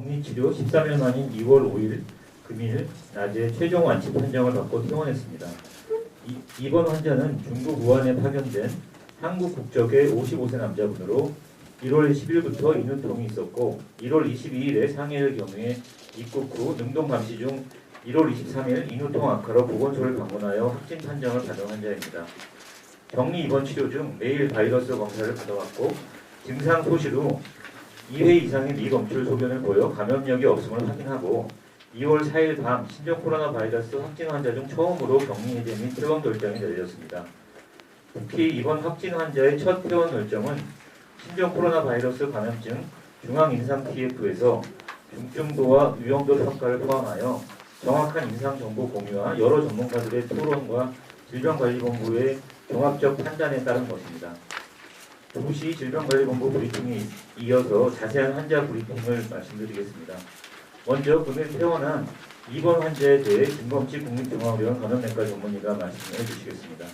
격리치료 13일 만인 2월 5일 금일 낮에 최종 완치 판정을 받고 퇴원했습니다. 이번 환자는 중국 우한에 파견된 한국 국적의 55세 남자분으로 1월 10일부터 인후통이 있었고 1월 22일에 상해를 경유해 입국 후 능동 감시 중 1월 23일 인후통 악화로 보건소를 방문하여 확진 판정을 받은 환자입니다. 격리 입원 치료 중 매일 바이러스 검사를 받아왔고 증상 소실 후 2회 이상의 미검출 소견을 보여 감염력이 없음을 확인하고 2월 4일 밤 신종 코로나 바이러스 확진 환자 중 처음으로 격리 해제 및 퇴원 결정이 내려졌습니다. 특히 이번 확진 환자의 첫 퇴원 결정은 신종 코로나 바이러스 감염증 중앙임상 TF에서 중증도와 위험도 평가를 포함하여 정확한 임상 정보 공유와 여러 전문가들의 토론과 질병관리본부의 종합적 판단에 따른 것입니다. 동시 질병관리본부 브리핑에 이어서 자세한 환자 브리핑을 말씀드리겠습니다. 먼저 금일 퇴원한 입원 환자에 대해 김범치 국립중앙의료원 감염내과 전문의가 말씀해 주시겠습니다.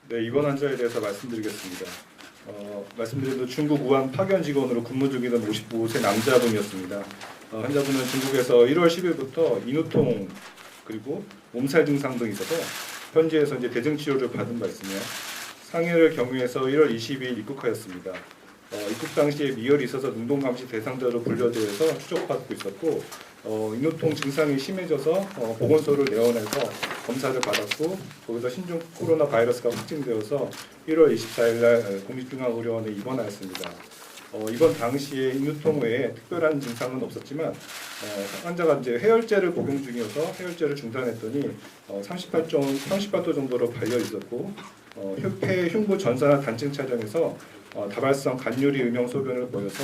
네, 입원 환자에 대해서 말씀드리겠습니다. 말씀드린 대로 중국 우한 파견 직원으로 근무 중이던 55세 남자분이었습니다. 환자분은 중국에서 1월 10일부터 인후통 그리고 몸살 증상 등이 있어서 현지에서 이제 대증 치료를 받은 바 있으며 상해를 경유해서 1월 22일 입국하였습니다. 입국 당시에 미열이 있어서 능동 감시 대상자로 분류되어서 추적받고 있었고 인후통 증상이 심해져서 보건소를 내원해서 검사를 받았고 거기서 신종 코로나 바이러스가 확진되어서 1월 24일 날 국립중앙의료원에 입원하였습니다. 이번 당시에 인후통 외에 특별한 증상은 없었지만 환자가 이제 해열제를 복용 중이어서 해열제를 중단했더니 38도 정도로 발열 있었고 폐 흉부 전산화 단층 촬영에서 다발성 간유리 음영 소변을 보여서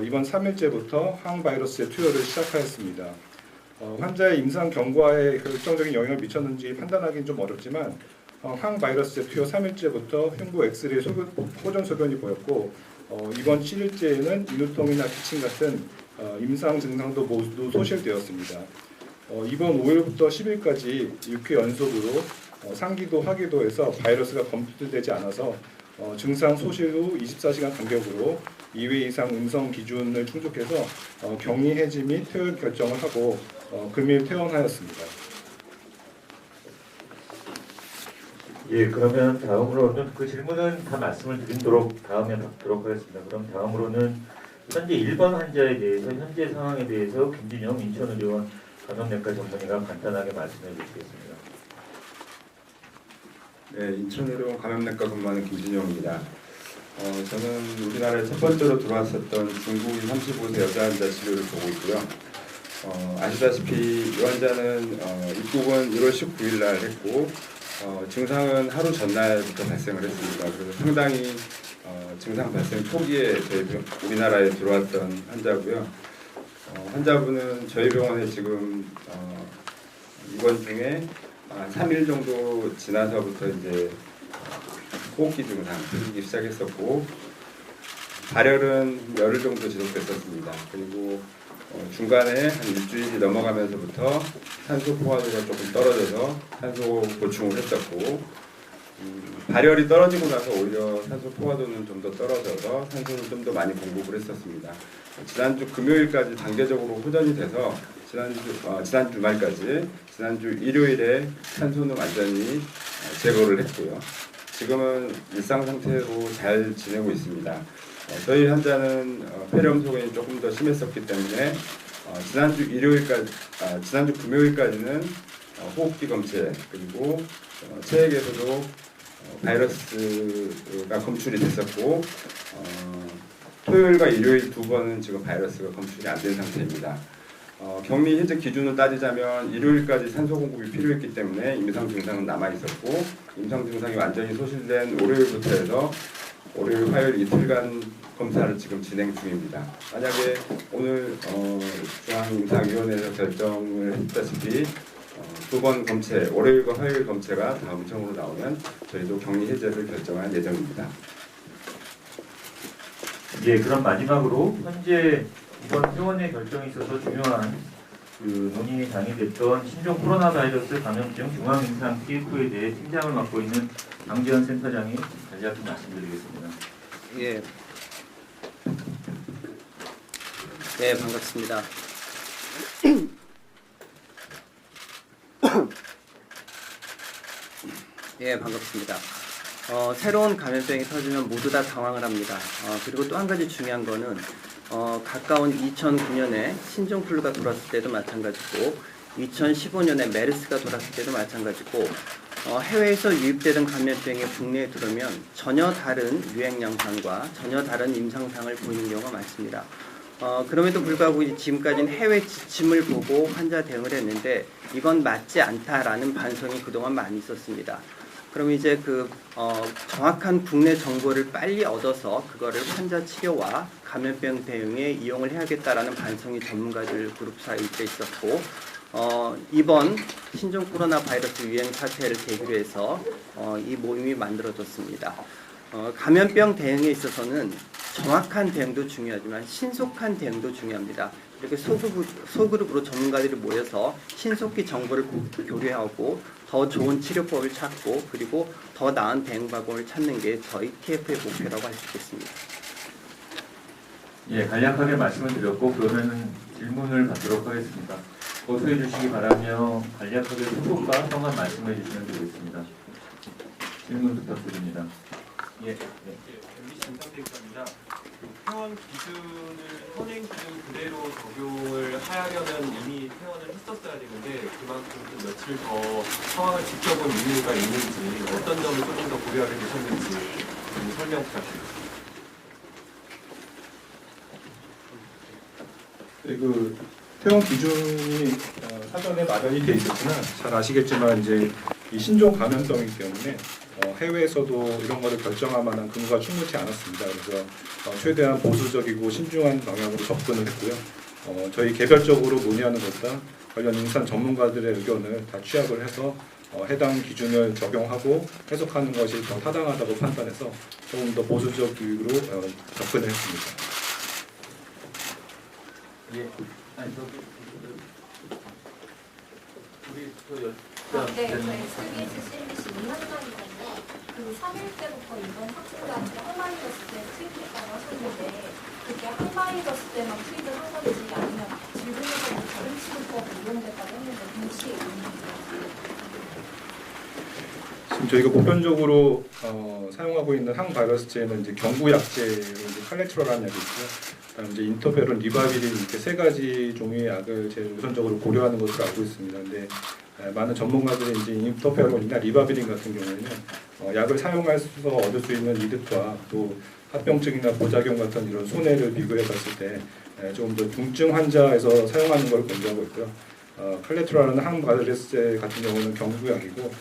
이번 3일째부터 항바이러스의 투여를 시작하였습니다. 환자의 임상 경과에 결정적인 영향을 미쳤는지 판단하기는 좀 어렵지만 항바이러스의 투여 3일째부터 흉부 엑스레이 호전 소변이 보였고 이번 7일째에는 인후통이나 기침 같은 임상 증상도 모두 소실되었습니다. 이번 5일부터 10일까지 6회 연속으로 상기도 하기도에서 바이러스가 검출되지 않아서 증상 소실 후 24시간 간격으로 2회 이상 음성 기준을 충족해서 격리 해지 및 퇴원 결정을 하고 금일 퇴원하였습니다. 예, 그러면 다음으로는 그 질문은 다 말씀을 드리도록 다음에 받도록 하겠습니다. 그럼 다음으로는 현재 1번 환자에 대해서 현재 상황에 대해서 김진영 인천의료원 감염내과 전문의가 간단하게 말씀해 주시겠습니다. 네, 인천의료원 감염내과 근무하는 김진영입니다. 저는 우리나라에 첫 번째로 들어왔었던 중국인 35세 여자 환자 치료를 보고 있고요. 아시다시피 이 환자는 입국은 1월 19일 날 했고 증상은 하루 전날부터 발생을 했습니다. 그래서 상당히 증상 발생 초기에 저희 우리나라에 들어왔던 환자고요. 환자분은 저희 병원에 지금 입원 중에 3일 정도 지나서부터 이제 호흡기 증상 들리기 시작했었고 발열은 열흘 정도 지속됐었습니다. 그리고 중간에 한 일주일이 넘어가면서부터 산소 포화도가 조금 떨어져서 산소 보충을 했었고 발열이 떨어지고 나서 오히려 산소 포화도는 좀 더 떨어져서 산소를 좀 더 많이 공급을 했었습니다. 지난주 금요일까지 단계적으로 호전이 돼서 지난 주말까지 지난주 일요일에 산소는 완전히 제거를 했고요. 지금은 일상 상태로 잘 지내고 있습니다. 저희 환자는 폐렴 소견이 조금 더 심했었기 때문에 지난주 금요일까지는 호흡기 검체 그리고 체액에서도 바이러스가 검출이 됐었고 토요일과 일요일 두 번은 지금 바이러스가 검출이 안 된 상태입니다. 격리 해제 기준을 따지자면 일요일까지 산소 공급이 필요했기 때문에 임상 증상은 남아 있었고 임상 증상이 완전히 소실된 월요일부터 해서 월요일, 화요일 이틀간 검사를 지금 진행 중입니다. 만약에 오늘 중앙임상위원회에서 결정을 했다시피 두 번 검체, 월요일과 화요일 검체가 다음 청으로 나오면 저희도 격리 해제를 결정할 예정입니다. 예, 그럼 마지막으로 현재 이번 퇴원의 결정에 있어서 중요한 논의에 장애됐던 신종 코로나 바이러스 감염증 중앙임상 TF에 대해 팀장을 맡고 있는 강지현 센터장이 간략히 말씀드리겠습니다. 예. 네, 반갑습니다. 예, 반갑습니다. 새로운 감염병이 터지면 모두 다 당황을 합니다. 그리고 또 한 가지 중요한 거는 가까운 2009년에 신종플루가 돌았을 때도 마찬가지고 2015년에 메르스가 돌았을 때도 마찬가지고 해외에서 유입되던 감염병이 국내에 들어오면 전혀 다른 유행 양상과 전혀 다른 임상상을 보이는 경우가 많습니다. 그럼에도 불구하고 지금까지는 해외 지침을 보고 환자 대응을 했는데 이건 맞지 않다라는 반성이 그동안 많이 있었습니다. 그럼 이제 정확한 국내 정보를 빨리 얻어서 그거를 환자 치료와 감염병 대응에 이용을 해야겠다라는 반성이 전문가들 그룹 사이에 있었고 이번 신종 코로나 바이러스 유행 사태를 계기로 해서 이 모임이 만들어졌습니다. 감염병 대응에 있어서는 정확한 대응도 중요하지만 신속한 대응도 중요합니다. 이렇게 소그룹으로 전문가들이 모여서 신속히 정보를 교류하고 더 좋은 치료법을 찾고 그리고 더 나은 대응 방법을 찾는 게 저희 TF의 목표라고 할 수 있겠습니다. 예, 간략하게 말씀을 드렸고 그러면 질문을 받도록 하겠습니다. 고소해 주시기 바라며 간략하게 후보과 성함 말씀해 주시면 되겠습니다. 질문 부탁드립니다. 예. MBC 임상대입니다. 퇴원 기준을 현행 기준 그대로 적용을 하려면 이미 퇴원을 했었어야 되는데 그만큼 좀 며칠 더 상황을 지켜본 이유가 있는지 어떤 점을 조금 더 고려하게 되셨는지 좀 설명 부탁드립니다. 네, 퇴원 기준이 사전에 마련이 돼 있었으나 잘 아시겠지만 이제 이 신종 감염병이기 때문에 해외에서도 이런 거를 결정할 만한 근거가 충분치 않았습니다. 그래서 최대한 보수적이고 신중한 방향으로 접근을 했고요. 저희 개별적으로 논의하는 것보다 관련 인산 전문가들의 의견을 다 취합을 해서 해당 기준을 적용하고 해석하는 것이 더 타당하다고 판단해서 조금 더 보수적으로 접근을 했습니다. 예. 아니 네, 저희 SBS, CNBC 이한상이던데 그 3일 때부터 이번 확진자한테 항바이러스 때 트윗했다고 하셨는데 그게 항바이러스 때만 트윗을 한 건지 아니면 질병에서 다른 치료법을 이용됐다고 했는데 동시에 이용됐는지 지금 저희가 보편적으로 사용하고 있는 항바이러스제는 이제 경구약제로 이제 칼레트롤이라는 약이 있고요. 그다음 이제 인터페론, 리바비린 이렇게 세 가지 종류의 약을 제일 우선적으로 고려하는 것으로 알고 있습니다. 근데 많은 전문가들이 이제 인터페론이나 리바비린 같은 경우에는 약을 사용해서 얻을 수 있는 이득과 또 합병증이나 부작용 같은 이런 손해를 비교해봤을 때 조금 더 중증 환자에서 사용하는 걸 권장하고 있고요. 칼레트롤라는 항바이러스제 같은 경우는 경구약이고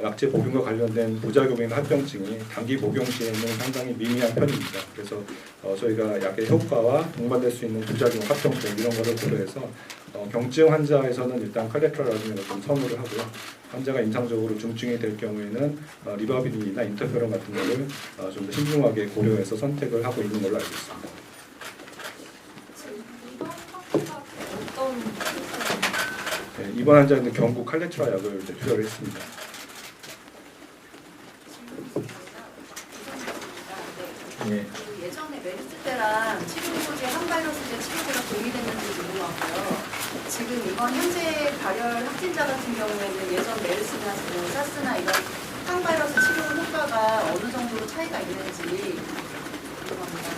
약제 복용과 관련된 부작용이나 합병증이 단기 복용 시에는 상당히 미미한 편입니다. 그래서 저희가 약의 효과와 동반될 수 있는 부작용, 합병증 이런 것을 고려해서 경증 환자에서는 일단 칼레트롤라는 것을 좀 선호를 하고요. 환자가 임상적으로 중증이 될 경우에는 리바비린이나 인터페론 같은 것을 좀 더 신중하게 고려해서 선택을 하고 있는 걸로 알고 있습니다. 지금 이번 확진자 어떤 네, 이번 환자는 경구 칼레트롤 약을 투여를 했습니다. 예. 예전에 메르스 때랑 치료제 항바이러스제 치료제가 동일했는지 궁금하고요. 지금 이번 현재 발열 확진자 같은 경우에는 예전 메르스나 사스나 이런 항바이러스 치료 효과가 어느 정도로 차이가 있는지 궁금합니다.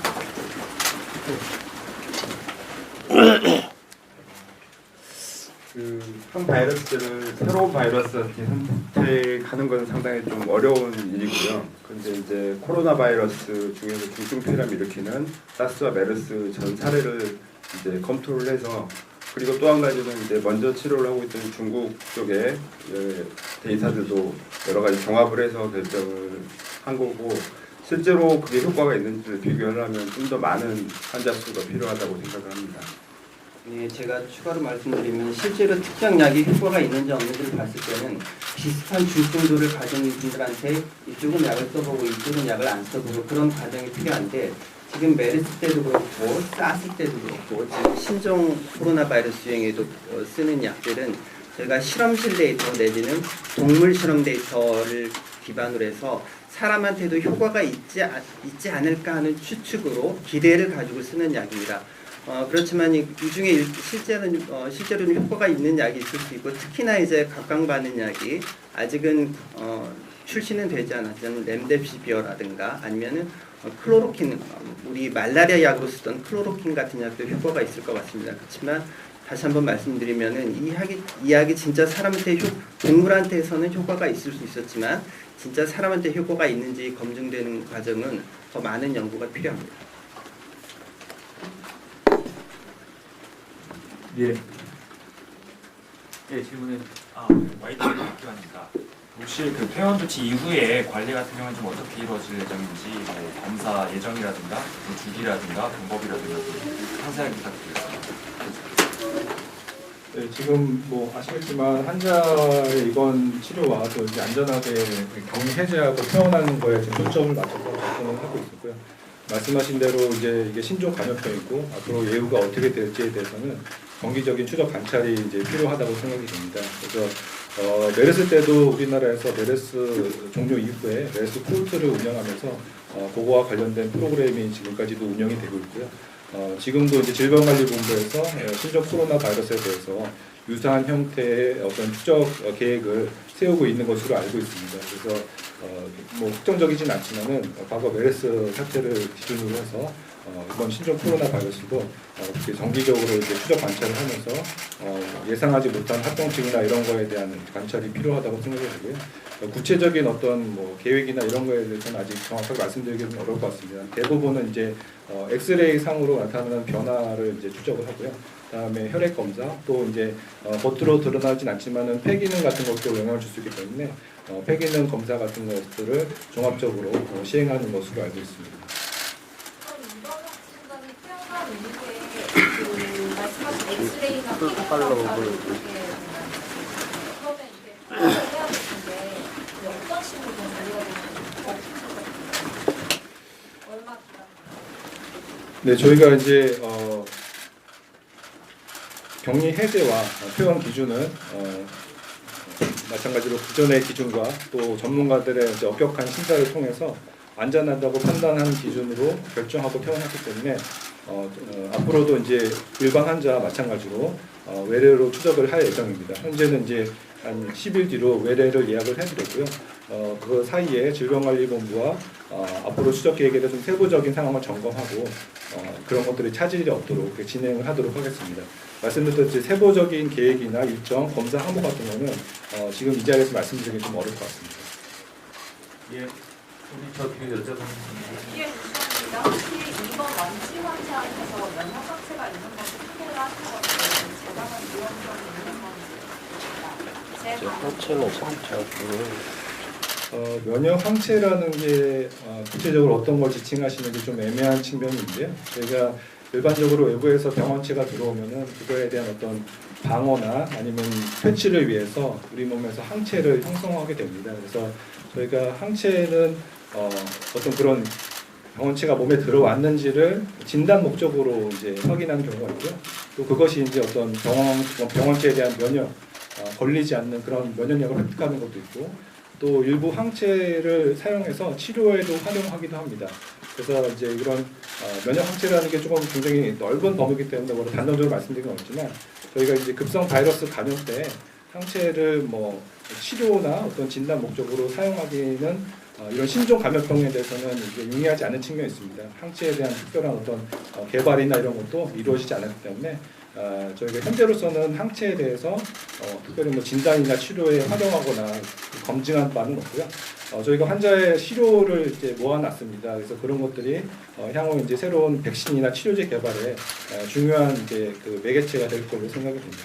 항바이러스제를 새로운 바이러스한테 선택하는 건 상당히 좀 어려운 일이고요. 근데 이제 코로나 바이러스 중에서 중증폐렴을 일으키는 사스와 메르스 전 사례를 이제 검토를 해서 그리고 또 한 가지는 이제 먼저 치료를 하고 있던 중국 쪽의 데이터들도 여러 가지 종합을 해서 결정을 한 거고 실제로 그게 효과가 있는지를 비교를 하면 좀 더 많은 환자 수가 필요하다고 생각을 합니다. 예, 제가 추가로 말씀드리면 실제로 특정 약이 효과가 있는지 없는지를 봤을 때는 비슷한 중증도를 가진 분들한테 이쪽은 약을 써보고 이쪽은 약을 안 써보고 그런 과정이 필요한데 지금 메르스 때도 그렇고 사스 때도 그렇고 지금 신종 코로나 바이러스 유행에도 쓰는 약들은 저희가 실험실 데이터 내지는 동물 실험 데이터를 기반으로 해서 사람한테도 효과가 있지 않을까 하는 추측으로 기대를 가지고 쓰는 약입니다. 그렇지만 이 중에 실제로는 효과가 있는 약이 있을 수 있고, 특히나 이제 각광받는 약이 아직은 출시는 되지 않았지만 렘데시비어라든가 아니면은 클로로킨, 우리 말라리아 약으로 쓰던 클로로킨 같은 약도 효과가 있을 것 같습니다. 그렇지만 다시 한번 말씀드리면은 이 약이 진짜 사람한테 동물한테서는 효과가 있을 수 있었지만 진짜 사람한테 효과가 있는지 검증되는 과정은 더 많은 연구가 필요합니다. 예. 예, 질문은 YTV 기관입니다. 혹시 그 퇴원 조치 이후에 관리 같은 경우는 좀 어떻게 이루어질 예정인지, 뭐 검사 예정이라든가, 뭐 주기라든가, 방법이라든가 좀 상세하게 부탁드리겠습니다. 네, 지금 뭐 아시겠지만 환자의 입원 치료와 또 이제 안전하게 격리 해제하고 퇴원하는 거에 지금 초점을 맞춰서 접근을 하고 있고요. 말씀하신 대로 이제 이게 신종 감염병이고 앞으로 예후가 어떻게 될지에 대해서는 정기적인 추적 관찰이 이제 필요하다고 생각이 됩니다. 그래서 메르스 때도 우리나라에서 메르스 종료 이후에 메르스 콜트를 운영하면서 그거와 관련된 프로그램이 지금까지도 운영이 되고 있고요. 지금도 이제 질병관리본부에서 신종 코로나 바이러스에 대해서 유사한 형태의 어떤 추적 계획을 세우고 있는 것으로 알고 있습니다. 그래서 뭐 특정적이진 않지만은 과거 메르스 사태를 기준으로 해서 이번 신종 코로나 바이러스도 이렇게 정기적으로 이제 추적 관찰을 하면서 예상하지 못한 합병증이나 이런 거에 대한 관찰이 필요하다고 생각이 되고요. 구체적인 어떤 뭐 계획이나 이런 거에 대해서는 아직 정확하게 말씀드리기는 어려울 것 같습니다. 대부분은 이제 엑스레이 상으로 나타나는 변화를 이제 추적을 하고요. 그다음에 혈액 검사, 또 이제 겉으로 드러나진 않지만은 폐기능 같은 것도 영향을 줄 수 있기 때문에 폐기능 검사 같은 것들을 종합적으로 시행하는 것으로 알고 있습니다. 이번 순간에 태어난 이후에 그 말씀하신 엑스레이나 피부 검사를 이렇게 그러면 이제 통화를 해야 될 텐데 어떤 식으로 좀 관리가 되는지 얼마 기간? 네, 저희가 이제 격리 해제와 퇴원 기준은 마찬가지로 기존의 기준과 또 전문가들의 이제 엄격한 심사를 통해서 안전하다고 판단하는 기준으로 결정하고 퇴원했기 때문에 앞으로도 이제 일반 환자와 마찬가지로 외래로 추적을 할 예정입니다. 현재는 이제 한 10일 뒤로 외래를 예약을 해드렸고요. 그 사이에 질병관리본부와 앞으로 추적 계획에 대해서 좀 세부적인 상황을 점검하고 그런 것들이 차질이 없도록 진행을 하도록 하겠습니다. 말씀드렸듯이 세부적인 계획이나 일정, 검사 항목 같은 거는 지금 이 자리에서 말씀드리기 좀 어려울 것 같습니다. 예. 우리 저 뒤에 여자분. 이게 궁금합니다. 혹시 이번 완치 환자에서 면역 상태가 있는 것을 확인을 하신 것은 재방한 위험성이 있는 건지 면역 항체라는 게 구체적으로 어떤 걸 지칭하시는지 좀 애매한 측면이 있는데요. 저희가 일반적으로 외부에서 병원체가 들어오면은 그거에 대한 어떤 방어나 아니면 퇴치를 위해서 우리 몸에서 항체를 형성하게 됩니다. 그래서 저희가 항체는 어떤 그런 병원체가 몸에 들어왔는지를 진단 목적으로 이제 확인하는 경우가 있고요. 또 그것이 이제 어떤 병원체에 대한 면역 걸리지 않는 그런 면역력을 획득하는 것도 있고, 또 일부 항체를 사용해서 치료에도 활용하기도 합니다. 그래서 이제 이런 면역 항체라는 게 조금 굉장히 넓은 범위이기 때문에 뭐 단정적으로 말씀드리긴 어렵지만 저희가 이제 급성 바이러스 감염 때 항체를 뭐 치료나 어떤 진단 목적으로 사용하기는 이런 신종 감염병에 대해서는 이제 용이하지 않은 측면이 있습니다. 항체에 대한 특별한 어떤 개발이나 이런 것도 이루어지지 않았기 때문에 저희가 현재로서는 항체에 대해서 특별히 뭐 진단이나 치료에 활용하거나 검증한 바는 없고요. 저희가 환자의 시료를 이제 모아놨습니다. 그래서 그런 것들이 향후 이제 새로운 백신이나 치료제 개발에 중요한 이제 그 매개체가 될 걸로 생각이 됩니다.